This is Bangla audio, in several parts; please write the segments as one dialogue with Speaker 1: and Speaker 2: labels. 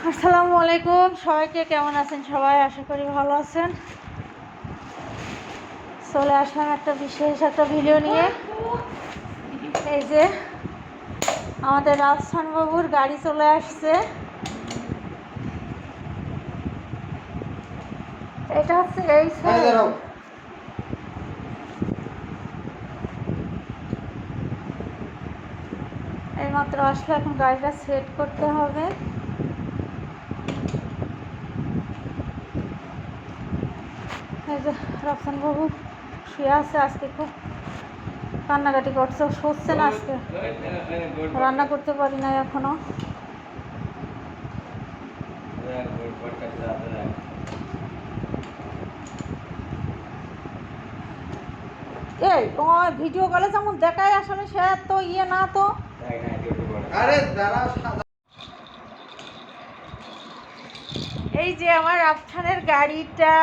Speaker 1: আসসালামু আলাইকুম সবাইকে, কেমন আছেন সবাই? আশা করি ভালো আছেন। চলে আসলাম একটা বিশেষ একটা ভিডিও নিয়ে। এই যে আমাদের রাজস্থান বাবুর গাড়ি চলে আসছে। এটা হচ্ছে এই মাত্র আসলে, এখন গাড়িটা সেট করতে হবে। এই যে রাজস্থান বাবু শুয়ে আছে, আজকে খুব কান্নাকাটি করছে, সরছে না আজকে, রান্না করতে পারি না এখনো। এই তোমার ভিডিও কলে যেমন দেখায়, আসলে সে তো ইয়ে না তো। এই যে আমার রাফসানের গাড়িটা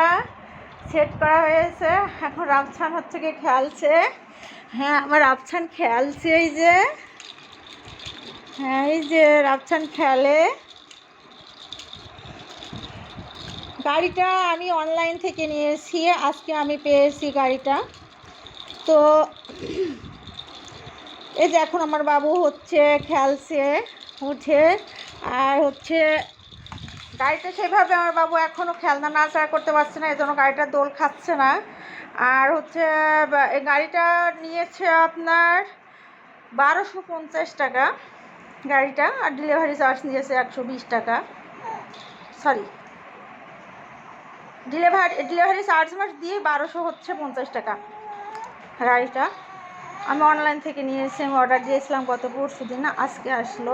Speaker 1: সেট করা হয়েছে, এখন রাফসান হচ্ছে কি খেলছে। হ্যাঁ, আমার রাফসান খেলছে। এই যে হ্যাঁ, এই যে রাফসান খেলে। গাড়িটা আমি অনলাইন থেকে নিয়েছি, আজকে আমি পেয়েছি গাড়িটা। তো এই যে এখন আমার বাবু হচ্ছে খেলছে উঠে, আর হচ্ছে গাড়িটা সেভাবে আমার বাবু এখনও খেলনা নাড়াচাড়া করতে পারছে না, এই জন্য গাড়িটা দোল খাচ্ছে না। আর হচ্ছে এই গাড়িটা নিয়েছে আপনার 1250 টাকা গাড়িটা, আর ডেলিভারি চার্জ নিয়েছে 120 টাকা। সরি, ডেলিভারি চার্জ মাস দিয়ে 1250 টাকা গাড়িটা। আমি অনলাইন থেকে নিয়েছি, আমি অর্ডার দিয়েছিলাম গত পরশু দিন, আজকে আসলো।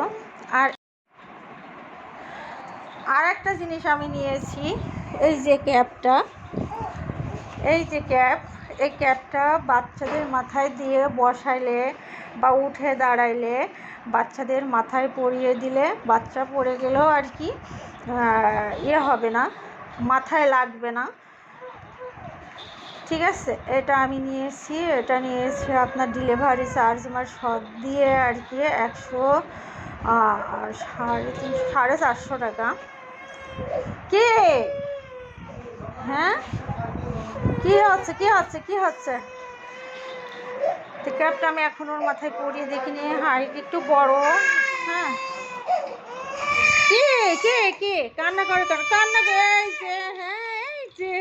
Speaker 1: আর একটা জিনিস আমি নিয়েছি, এই যে ক্যাপটা, এই যে ক্যাপ, এই ক্যাপটা বাচ্চাদের মাথায় দিয়ে বসাইলে বা উঠে দাঁড়াইলে বাচ্চাদের মাথায় পরিয়ে দিলে বাচ্চা পড়ে গেলেও আর কি ইয়ে হবে না, মাথায় লাগবে না। ঠিক আছে, এটা আমি নিয়েছি। এটা নিয়েছি আপনার ডেলিভারি চার্জ আমার সব দিয়ে আর কি 450 টাকা। কে? হ্যাঁ, কি হচ্ছে কি হচ্ছে কি হচ্ছে? তো ক্যাপটা আমি এখন ওর মাথায় পরিয়ে দেখিনি, হাইট একটু বড়। হ্যাঁ, কে কে কে কান্না করে কেন? কান্না করে, এই যে হ্যাঁ, এই যে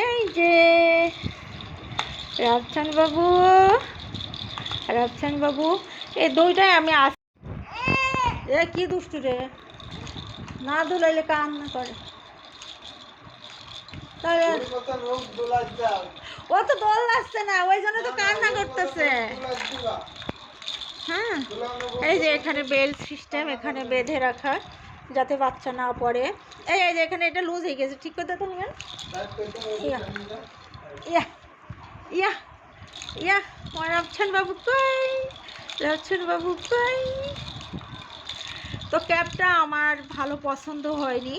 Speaker 1: এই যে রাফসান বাবু, রাফসান বাবু, এই দুইটাই আমি এ কি দুষ্টু রে, না ধুলাইলে কান্না করে। ও তো দোল লাগছে না, ওই জন্য তো কান্না করতেছে। হ্যাঁ, এই যে এখানে বেল্ট সিস্টেম, এখানে বেঁধে রাখা যাতে বাচ্চা না পড়ে। এই যে এখানে এটা লুজ হয়ে গেছে, ঠিক করতে তো নিবেন। ইয়া ইয়া ইয়া ইয়া আমার রাফসান বাবু কই, রাফসান বাবু কই? তো ক্যাপটা আমার ভালো পছন্দ হয়নি,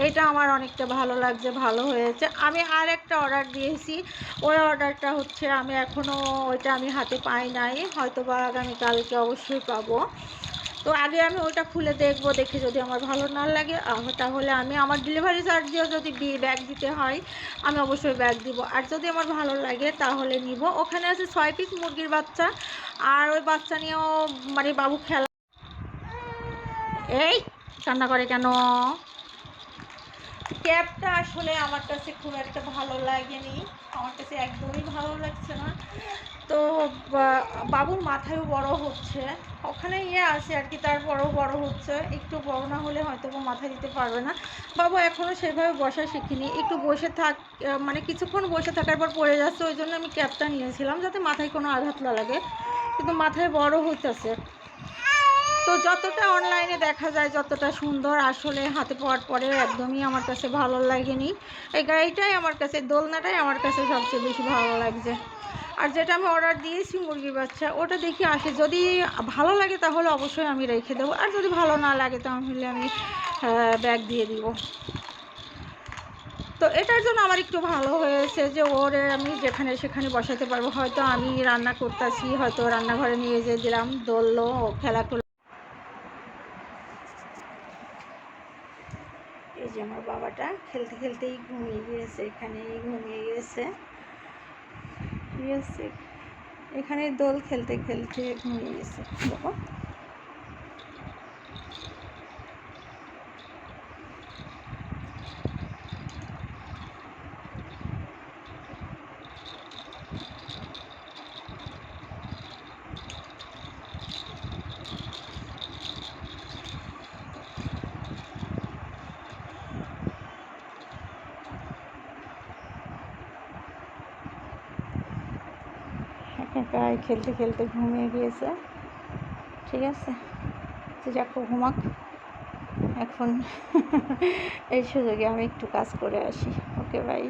Speaker 1: এটা আমার অনেকটা ভালো লাগছে, ভালো হয়েছে। আমি আর একটা অর্ডার দিয়েছি, ওই অর্ডারটা হচ্ছে আমি এখনও ওইটা আমি হাতে পাই নাই, হয়তো বা আগামীকালকে অবশ্যই পাবো। তো আগে আমি ওটা খুলে দেখবো, দেখে যদি আমার ভালো না লাগে তাহলে আমি আমার ডেলিভারি চার্জ দিয়েও যদি ব্যাগ দিতে হয় আমি অবশ্যই ব্যাগ দিব, আর যদি আমার ভালো লাগে তাহলে নিব। ওখানে আছে 6 পিস মুরগির বাচ্চা, আর ওই বাচ্চা নিয়েও মানে বাবু খেলা। এই কান্না করে কেন? ক্যাবটা আসলে আমার কাছে খুব একটা ভালো লাগেনি, আমার কাছে একদমই ভালো লাগছে না। তো বাবুর মাথায়ও বড় হচ্ছে, ওখানে ইয়ে আছে আর কি, তারপরও বড় হচ্ছে, একটু বড় না হলে হয়তো মাথায় দিতে পারবে না। বাবু এখনও সেভাবে বসা শিখিনি, একটু বসে মানে কিছুক্ষণ বসে থাকার পর পড়ে যাচ্ছে, ওই জন্য আমি ক্যাবটা নিয়েছিলাম যাতে মাথায় কোনো আঘাত না লাগে, কিন্তু মাথায় বড় হইতেছে। তো যতটা অনলাইনে দেখা যায় যতটা সুন্দর, আসলে হাতে পাওয়ার পরে একদমই আমার কাছে ভালো লাগেনি। এই গাড়িটাই আমার কাছে, দোলনাটাই আমার কাছে সবচেয়ে বেশি ভালো লাগছে। আর যেটা আমি অর্ডার দিয়েছি মুরগির বাচ্চা, ওটা দেখি আসে, যদি ভালো লাগে তাহলে অবশ্যই আমি রেখে দেবো, আর যদি ভালো না লাগে তাহলে আমি ব্যাগ দিয়ে দিব। তো এটার জন্য আমার একটু ভালো হয়েছে যে ওরে আমি যেখানে সেখানে বসাতে পারবো, হয়তো আমি রান্না করতেছি, হয়তো রান্নাঘরে নিয়ে যেয়ে দিলাম, দোললো, খেলা করলো। যে আমার বাবাটা খেলতে খেলতেই ঘুমিয়ে গিয়েছে, এখানেই ঘুমিয়ে গিয়েছে, ঠিক আছে। এখানে দোল খেলতে খেলতে ঘুমিয়ে গেছে দেখো। একাই খেলতে খেলতে ঘুমিয়ে গিয়েছে, ঠিক আছে। তো যাকে ঘুমাক, এখন এই সুযোগে আমি একটু কাজ করে আসি। Okay bye.